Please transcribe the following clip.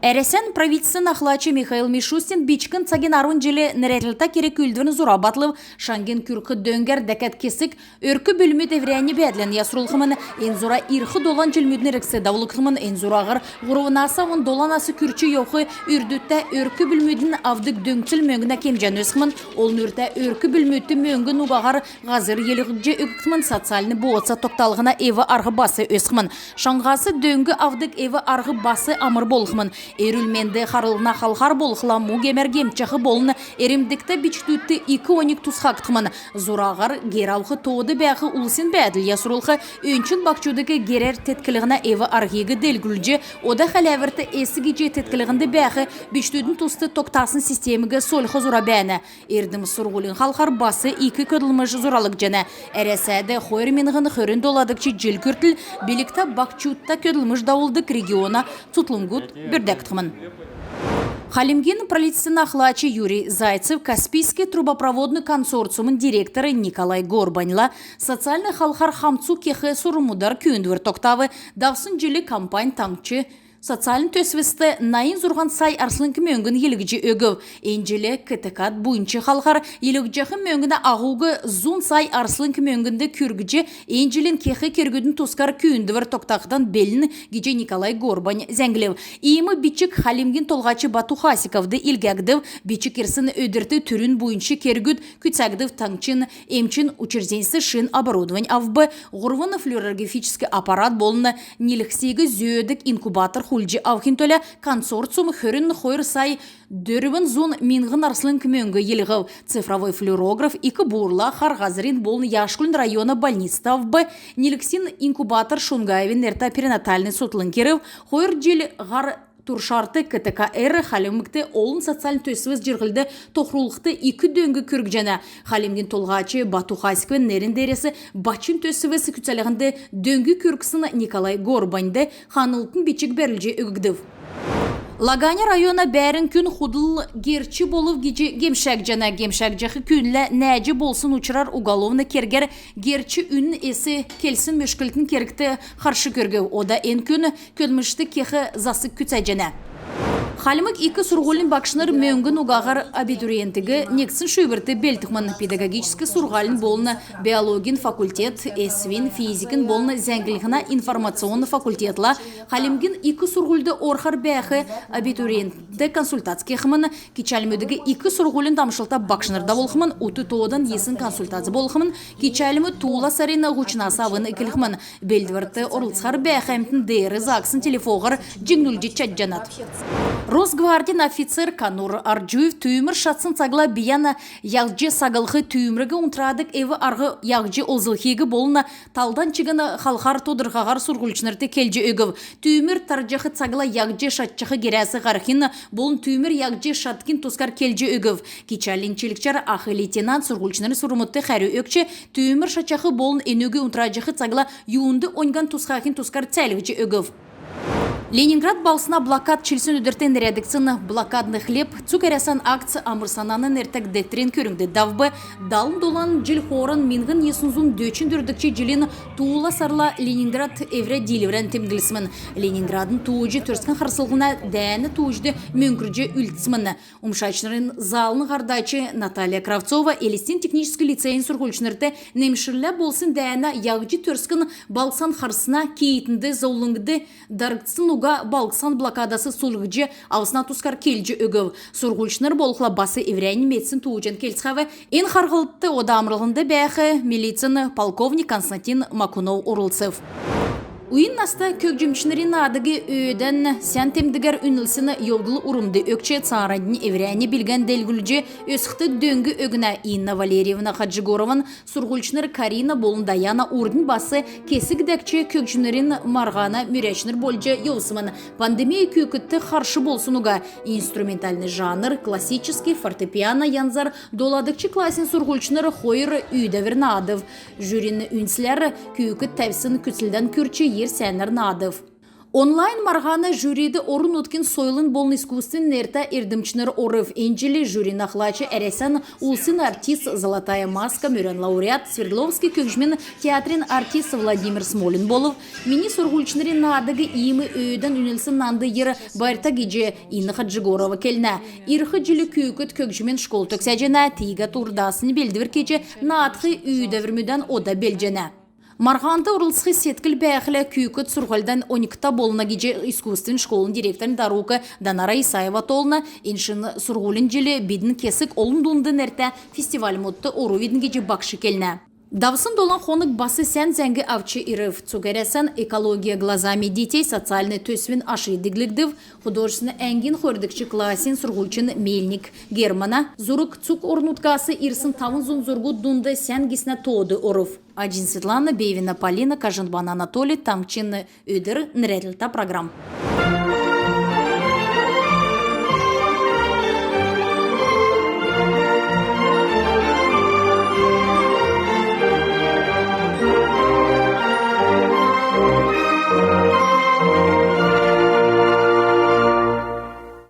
Әресен правительствен ахлачы Михаил Мишустин бичкін цаген арун желі нәретілта керек үлдіні зура батылып, шанген күркі дөңгер дәкәт кесік, өркі бөлімет еврәні бәділін ясырулқымын, ен зура ирқы долан желмедін ріксі давылықымын, ен зурағыр ғұрывынаса он доланасы күрчі еуқы үрдітті өркі бөлмедін авдық дөңтіл мөңгіна кемжен өсқымын, ол нүрті өркі бөлмедті мөңгін уғағар ғазыр еліғікже үктімін социалны боғытса тоқталығына еві арғы басы өсқымын. Шанғасы дөңгі авдық еві арғы басы амыр болықымын. Эрүлменді қарылына қалқар болықла мұгемер кемчақы болыны еремдікті бичтүтті 2-12 тұсқақтымын. Зурағар гералқы тоғды бәқі ұлсын бәділ ясырулқы өңчін бақчудығы герер теткілігіна еві арғегі делгүлже, ода қаләвірті есігеже теткілігінді бәқі бичтүдің тұсты тоқтасын системігі солқы зура бәні. Ердім сұрғылын қалқар басы 2 көділміш зуралық жәні. Әресәді қойыр менғын қөрін доладықчы жел көртіл, белікті бақчудта көділміш дауылдық региона тұтлымгұд бірдәк Халимген правительствен ахлачы Юрий Зайцев, Каспийский трубопроводный консорциумын директоры Николай Горбаньла, социальный халқар хамцу кехе сурмудар күйіндвір тоқтавы, давсын желі компания таңчы, социалын төсвісті найын зұрған сай арсылынкі мөңгін елігіжі өгів. Энжелі кітікат бұйынчы қалғар елігіжі мөңгіні ағуғы зун сай арсылынкі мөңгінді күргіжі энжелін кехі кергідің тұскар күйіндівір тоқтақыдан белін геже Николай Горбань зәңгілев. Иімі бичік Халимген толғачы Бату Хасиковды илгәгдів, бичік ерсін өдірті түрін бұйынчы кергід күтсәгдів таңчын, емчін учрежденісі шын оборудовань авбы, ғұрвыны флюорографический аппарат болыны, неліксегі зөдік инкубатор хульджи авхинтоля консорциум хөрін хойр сай дөрвін зон минғын арслын кмөңгі елғау. Цифровой флюорограф икі бурла Харғазырин болын Яшкүлін района больниста авбы, неліксін инкубатор Шунгаевин әрта перинатальный сотлын керев, хойр жел ғар Туршарты КТК-р Халимгті олын социаль төсівіз жырғылды тоқрулықты 2 дөңгі күргжені. Халимген толғачы Бату Хасиковын неріндересі бачын төсівіз күтсәліғінде дөңгі күркісін Николай Горбаньды ханылтын бичік бәрілже үгігдів. Лаганя района бәрін күн худыл герчі болып геже гемшәк жана гемшәк жағы күнлі нәжі болсын ұчырар уголовны кергер герчі үн есі келсін мөшкілтін керікті қаршы көргі. Ода ен күн көлмішті кеқі засы күтсә жана. Халимык 2 сурғолын бақшыныр мөңгін уғағар абитуриентігі нексін шөйбірті белтіқман педагогическі сурғалын болыны биологин факультет, эсвин, физикін болыны зәңгіліғіна информационны факультетла Халимген 2 сурғолды орхар бәқі абитуриентті консультацке қымын кечәлімөдігі 2 сурғолын дамшылта бақшынырда болқымын, ұты тоғыдан есін консультация болқымын, кечәлімі туыла сарина ғучына савын ікіліқмын, белдіверті орылсқар бәқәмтін дейірі зақсын телефоғыр жеңнүлжі чәджанат. Росгвардин офицер Канур Арджуев түйімір шатсын цагла бияна яғжы сағылғы түйіміргі ұнтырадық еві арғы яғжы озылхегі болына талдан чығыны қалқар тодырғағар сұрғылшынырды келжі өгів. Түйімір таржақы цагла яғжы шатчықы керәсі ғарқын болын түйімір яғжы шаткин тұскар келжі өгів. Кечалинчелікчар ақы лейтенант сұрғылшыныры сұрымытты қәрі өкче түйімір шатчақы болын енөгі ұнтыраджықы цагла юынды оңған тұсқақын тұскар цәлігжі өгів. Ленинград балсына блокад чилсін өдіртен редакцияны блокадны хлеб, цукерясан акция амырсананын әртік дәттерен көріңді давбы, далын долан жил хорын минғын есінзун дөчін дүрдікче жилін туыла сарла Ленинград евре деливрен темгілісімін. Ленинградын туыжы түрскен қарсылғына дәні туыжды мөңкіржі үлтісімін. Умшачнырын залын ғардачы Наталья Кравцова Элистин технический лицейін сұрғылшынырды немшірлі болсын дәні яғжы түрскен балсан қарсына кейтінді заулыңды дарғытсын балқсан блокадасы сулғыжы аусына тұскар келжі өгів. Сұрғылшыныр болқыла басы еврейні метсін туыжын келсіғавы. Ен қарғылытты ода амрылынды бәқі милицияны полковник Константин Макунов Урылцев. Уйын наста көкжімшінерін адығы өйден сән темдігер үнілсіні елгілі ұрымды өкче царадын еврейні білген делгүлже өсіқті дөңгі өгіна Инна Валерьевна Хаджигорован сұрғылшыныр Карина болын Даяна урдың басы кесік дәкче көкжімшінерін марғана мүрәшінір болжы еусымын. Пандемия көкітті қаршы болсынуға инструментальный жанр, классический фортепиано янзар доладықчы классин сұрғылшыныр қойыр үйдәвірні адыв. Жүрін үнсілер көкіт тәвсін күтілден көрчі сәнір надыв. Онлайн марғаны жюриді орын өткен сойлын болын искусствен нерта ердімчінер орыв энджели жюри нахлачы әресен улсын артист «Золотая маска» мөрен лауреат Свердловский көкжмен театрин артист Владимир Смолин болов. Мини сұрғылчыныры надығы иімі өйден үнелсін нанды ері барта геже Инна Джигорова келіне. Ирхы жылы көкіт көкжмен школ төксәжені тиға турдасын белдівір кече наатқы өйдәвірмеден ода белжені. Марғанды урылсқы сеткіл бәқілі күйкіт сұрғалдан 12-та болына геже искусствен школын директорын Дарука Данара Исаева толына иншын сұрғылын желі бедін кесік олын дундын әрті фестиваль модты ору видін геже бақшы келіне. Давсын долан хонық басы сән зәңгі авчы ирыв. Цугәрәсән экология глазами детей социальный төсвин ашидыглыгдыв. Художественный әңгін хордыкчы классин сұрғылчын Мельник Германа. Зурык цук орнуткасы ирсын тавын зунзургу дунды сән гисна тоды орыв. Аджин Светлана, Бейвина Полина, Кажанбан Анатолий, Тамчин Өдір, Нрәділта программ.